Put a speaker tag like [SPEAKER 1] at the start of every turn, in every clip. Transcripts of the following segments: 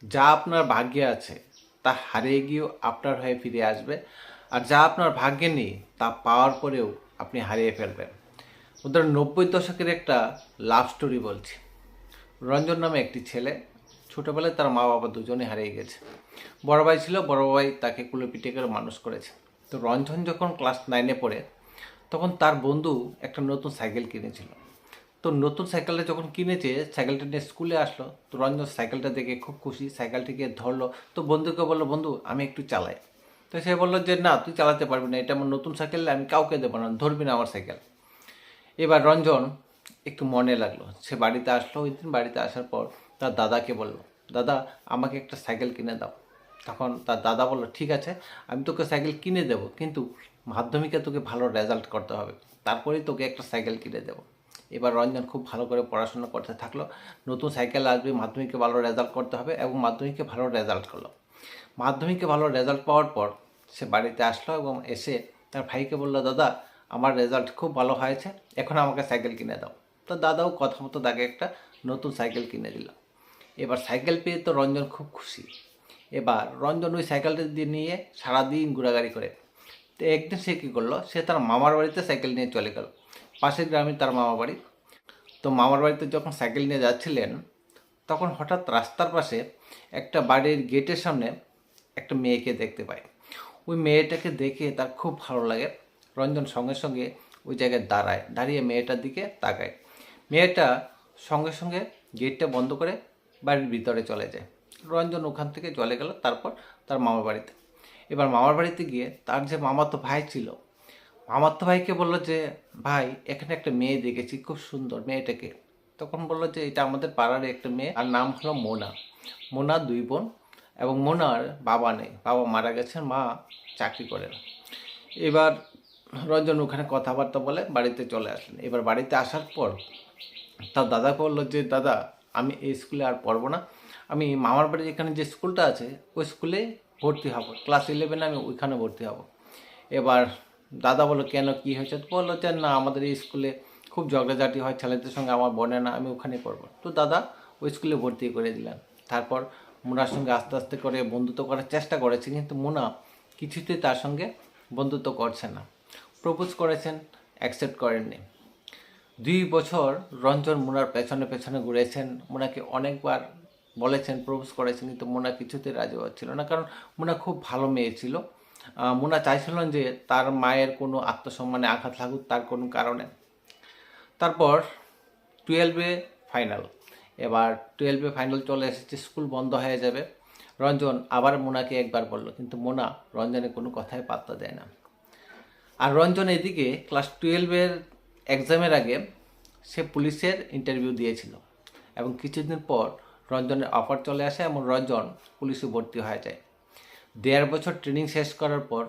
[SPEAKER 1] যা আপনার ভাগ্যে আছে তা হারিয়ে গিয়েও আপনার হয়ে ফিরে আসবে, আর যা আপনার ভাগ্যে নেই তা পাওয়ার পরেও আপনি হারিয়ে ফেলবেন। ওদের 90 দশকের একটা লাভ স্টোরি বলছি। রঞ্জন নামে একটি ছেলে, ছোটোবেলায় তার মা বাবা দুজনে হারিয়ে গেছে। বড় ভাই ছিল, বড় ভাই তাকে কুলে পিঠে করে মানুষ করেছে। তো রঞ্জন যখন ক্লাস 9-এ পড়ে, তখন তার বন্ধু একটা নতুন সাইকেল কিনেছিল। তো নতুন সাইকেলটা যখন কিনেছে, সাইকেলটা নিয়ে স্কুলে আসলো। তো রঞ্জন সাইকেলটা দেখে খুব খুশি, সাইকেলটিকে ধরলো। তো বন্ধুকে বললো, বন্ধু আমি একটু চালাই। তো সে বললো যে না, তুই চালাতে পারবি না, এটা আমার নতুন সাইকেল, আমি কাউকে দেবো না, ধরবি না আমার সাইকেল। এবার রঞ্জন একটু মনে লাগলো, সে বাড়িতে আসলো। ওই দিন বাড়িতে আসার পর তার দাদাকে বলল, দাদা আমাকে একটা সাইকেল কিনে দাও। তখন তার দাদা বলল, ঠিক আছে আমি তোকে সাইকেল কিনে দেবো, কিন্তু মাধ্যমিকে তোকে ভালো রেজাল্ট করতে হবে, তারপরেই তোকে একটা সাইকেল কিনে দেবো। এবার রঞ্জন খুব ভালো করে পড়াশোনা করতে থাকলো। নতুন সাইকেল আসবে, মাধ্যমিকে ভালো রেজাল্ট করতে হবে, এবং মাধ্যমিকে ভালো রেজাল্ট করলো। মাধ্যমিকে ভালো রেজাল্ট পাওয়ার পর সে বাড়িতে আসলো এবং এসে তার ভাইকে বলল, দাদা আমার রেজাল্ট খুব ভালো হয়েছে, এখন আমাকে সাইকেল কিনে দাও। তো দাদাও কথা মতো তাকে একটা নতুন সাইকেল কিনে দিল। এবার সাইকেল পেয়ে তো রঞ্জন খুব খুশি। এবার রঞ্জন ওই সাইকেলটা দিয়ে নিয়ে সারাদিন ঘোরাঘুরি করে। তো একদিন সে কী করলো, সে তার মামার বাড়িতে সাইকেল নিয়ে চলে গেল। পাশের গ্রামে তার মামা বাড়ি। তো মামার বাড়িতে যখন সাইকেল নিয়ে যাচ্ছিলেন, তখন হঠাৎ রাস্তার পাশে একটা বাড়ির গেটের সামনে একটা মেয়েকে দেখতে পায়। ওই মেয়েটাকে দেখে তার খুব ভালো লাগে। রঞ্জন সঙ্গে সঙ্গে ওই জায়গায় দাঁড়ায়, দাঁড়িয়ে মেয়েটার দিকে তাকায়। মেয়েটা সঙ্গে সঙ্গে গেটটা বন্ধ করে বাড়ির ভিতরে চলে যায়। রঞ্জন ওখান থেকে চলে গেল তারপর তার মামার বাড়িতে। এবার মামার বাড়িতে গিয়ে তার যে মামাতো ভাই ছিল, মামাতো ভাইকে বলল যে, ভাই এখানে একটা মেয়ে দেখেছি, খুব সুন্দর মেয়েটাকে। তখন বললো যে এটা আমাদের পাড়ার একটা মেয়ে, আর নাম হলো মোনা। মোনা দুই বোন, এবং মোনার বাবা নেই, বাবা মারা গেছেন, মা চাকরি করেন। এবার রঞ্জন ওখানে কথাবার্তা বলে বাড়িতে চলে আসলেন। এবার বাড়িতে আসার পর তার দাদা বললো যে, দাদা আমি এই স্কুলে আর পড়বো না, আমি মামার বাড়ির এখানে যে স্কুলটা আছে ওই স্কুলে ভর্তি হব, ক্লাস 11 আমি ওইখানে ভর্তি হব। এবার দাদা বললো, কেন কী হয়েছে? বললো যে না, আমাদের এই স্কুলে খুব ঝগড়াঝাটি হয় ছেলেদের সঙ্গে, আমার বোনে না, আমি ওখানে পড়বো। তো দাদা ওই স্কুলে ভর্তি করে দিলেন। তারপর মোনার সঙ্গে আস্তে আস্তে করে বন্ধুত্ব করার চেষ্টা করেছে, কিন্তু মোনা কিছুতেই তার সঙ্গে বন্ধুত্ব করছে না। প্রপোজ করেছেন, অ্যাকসেপ্ট করেননি। 2 বছর রঞ্জন মোনার পেছনে পেছনে ঘুরেছেন, মোনাকে অনেকবার বলেছেন, প্রপোজ করেছেন, কিন্তু মোনা কিছুতেই রাজি হচ্ছিল না, কারণ মোনা খুব ভালো মেয়ে ছিল। মোনা চাইছিলেন যে তার মায়ের কোনো আত্মসম্মানে আঘাত লাগুক তার কোনো কারণে। তারপর 12-এ ফাইনাল। এবার 12-এ ফাইনাল চলে এসেছে, স্কুল বন্ধ হয়ে যাবে। রঞ্জন আবার মোনাকে একবার বলল, কিন্তু মোনা রঞ্জনের কোনো কথাই পাত্তা দেয় না। আর রঞ্জন এদিকে ক্লাস 12-এর এক্সামের আগে সে পুলিশের ইন্টারভিউ দিয়েছিল, এবং কিছুদিন পর রঞ্জনের অফার চলে আসে এবং রঞ্জন পুলিশে ভর্তি হয়ে যায়। 1.5 বছর ট্রেনিং শেষ করার পর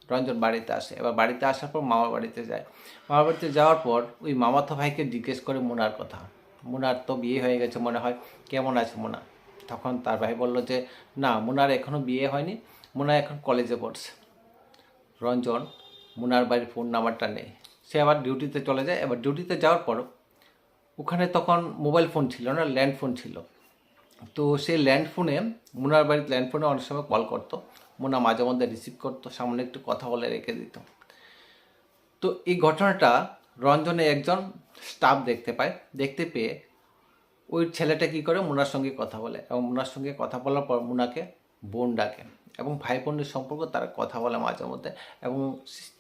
[SPEAKER 1] রঞ্জন বাড়িতে আসে। এবার বাড়িতে আসার পর মামার বাড়িতে যায়। মামার বাড়িতে যাওয়ার পর ওই মামাতো ভাইকে জিজ্ঞেস করে মোনার কথা। মোনার তো বিয়ে হয়ে গেছে মনে হয়, কেমন আছে মোনা? তখন তার ভাই বলল যে না, মোনার এখনও বিয়ে হয়নি, মোনা এখন কলেজে পড়ছে। রঞ্জন মুনার বাড়ির ফোন নাম্বারটা নেই, সে আবার ডিউটিতে চলে যায়। এবার ডিউটিতে যাওয়ার পর ওখানে তখন মোবাইল ফোন ছিল না, ল্যান্ড ফোন ছিল। তো সে ল্যান্ড ফোনে, মুনার বাড়ির ল্যান্ড ফোনে অনেক সময় কল করতো, মুনা মাঝে মধ্যে রিসিভ করতো, সামনে একটু কথা বলে রেখে দিত। তো এই ঘটনাটা রঞ্জনে একজন স্টাফ দেখতে পায়। দেখতে পেয়ে ওই ছেলেটা কী করে, মুনার সঙ্গে কথা বলে, এবং মুনার সঙ্গে কথা বলার পর মুনাকে বোন ডাকে, এবং ভাই বোনের সম্পর্ক তারা কথা বলে মাঝে মধ্যে। এবং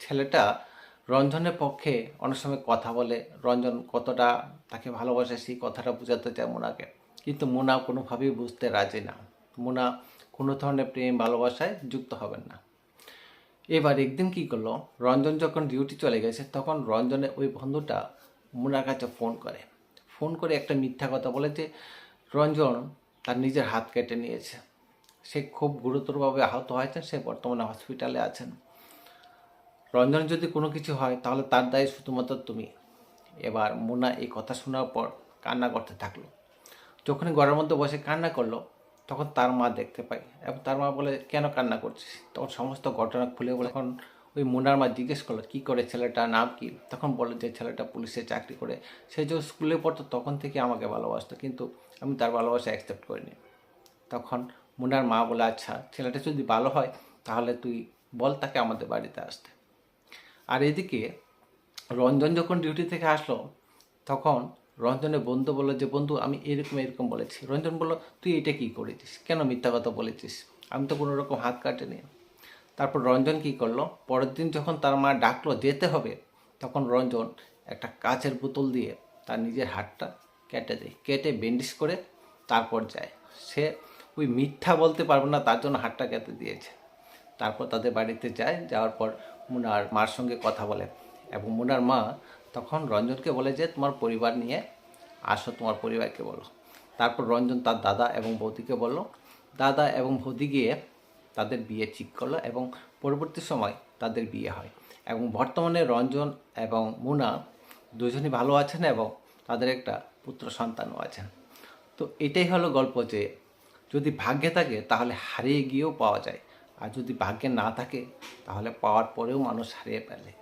[SPEAKER 1] ছেলেটা রঞ্জনের পক্ষে অনেক সময় কথা বলে, রঞ্জন কতটা তাকে ভালোবাসে সেই কথাটা বোঝাতে চায় মুনাকে, কিন্তু মুনা কোনোভাবেই বুঝতে রাজি না। মুনা কোনো ধরনের প্রেম ভালোবাসায় যুক্ত হবেন না। এবার একদিন কী করলো, রঞ্জন যখন ডিউটি চলে গেছে, তখন রঞ্জনের ওই বন্ধুটা মুনার কাছে ফোন করে একটা মিথ্যা কথা বলে যে রঞ্জন তার নিজের হাত কেটে নিয়েছে, সে খুব গুরুতরভাবে আহত হয়েছেন, সে বর্তমানে হসপিটালে আছেন, রঞ্জন যদি কোনো কিছু হয় তাহলে তার দায়ী শুধুমাত্র তুমি। এবার মুনা এই কথা শোনার পর কান্না করতে থাকলো। যখনই ঘরের মধ্যে বসে কান্না করলো, তখন তার মা দেখতে পায়, এবং তার মা বলে, কেন কান্না করছিস? তখন সমস্ত ঘটনা খুলে বলে। তখন ওই মুনার মা জিজ্ঞেস করলো, কী করে, ছেলেটার নাম কি? তখন বললো যে ছেলেটা পুলিশে চাকরি করে, সে যে স্কুলে পড়তো তখন থেকে আমাকে ভালোবাসতো, কিন্তু আমি তার ভালোবাসা অ্যাকসেপ্ট করিনি। তখন মুনার মা বলে, আচ্ছা ছেলেটা যদি ভালো হয় তাহলে তুই বল তাকে আমাদের বাড়িতে আসতে। আর এদিকে রঞ্জন যখন ডিউটি থেকে আসলো তখন রঞ্জনের বন্ধু বললো যে, বন্ধু আমি এরকম এরকম বলেছি। রঞ্জন বলল, তুই এটা কী করেছিস, কেন মিথ্যা কথা বলেছিস, আমি তো কোনো রকম হাত কাটেনি। তারপর রঞ্জন কী করলো, পরের দিন যখন তার মা ডাকলো যেতে হবে, তখন রঞ্জন একটা কাচের বোতল দিয়ে তার নিজের হাতটা কেটে দেয়, কেটে ব্যান্ডেজ করে তারপর যায়। সে ওই মিথ্যা বলতে পারবে না তার জন্য হাতটা কেটে দিয়েছে। তারপর তাদের বাড়িতে যায়, যাওয়ার পর মুনার মার সঙ্গে কথা বলে এবং মুনার মা তখন রঞ্জনকে বলে যে, তোমার পরিবার নিয়ে আসো, তোমার পরিবারকে বলো। তারপর রঞ্জন তার দাদা এবং বৌদিকে বলল, দাদা এবং বৌদি গিয়ে তাদের বিয়ে ঠিক করলো এবং পরবর্তী সময় তাদের বিয়ে হয় এবং বর্তমানে রঞ্জন এবং মুনা দুজনই ভালো আছেন এবং তাদের একটা পুত্র সন্তানও আছেন। তো এটাই হলো গল্প যে যদি ভাগ্যে থাকে তাহলে হারিয়ে গিয়েও পাওয়া যায়, আর যদি ভাগ্যে না থাকে তাহলে পাওয়ার পরেও মানুষ হারিয়ে ফেলে।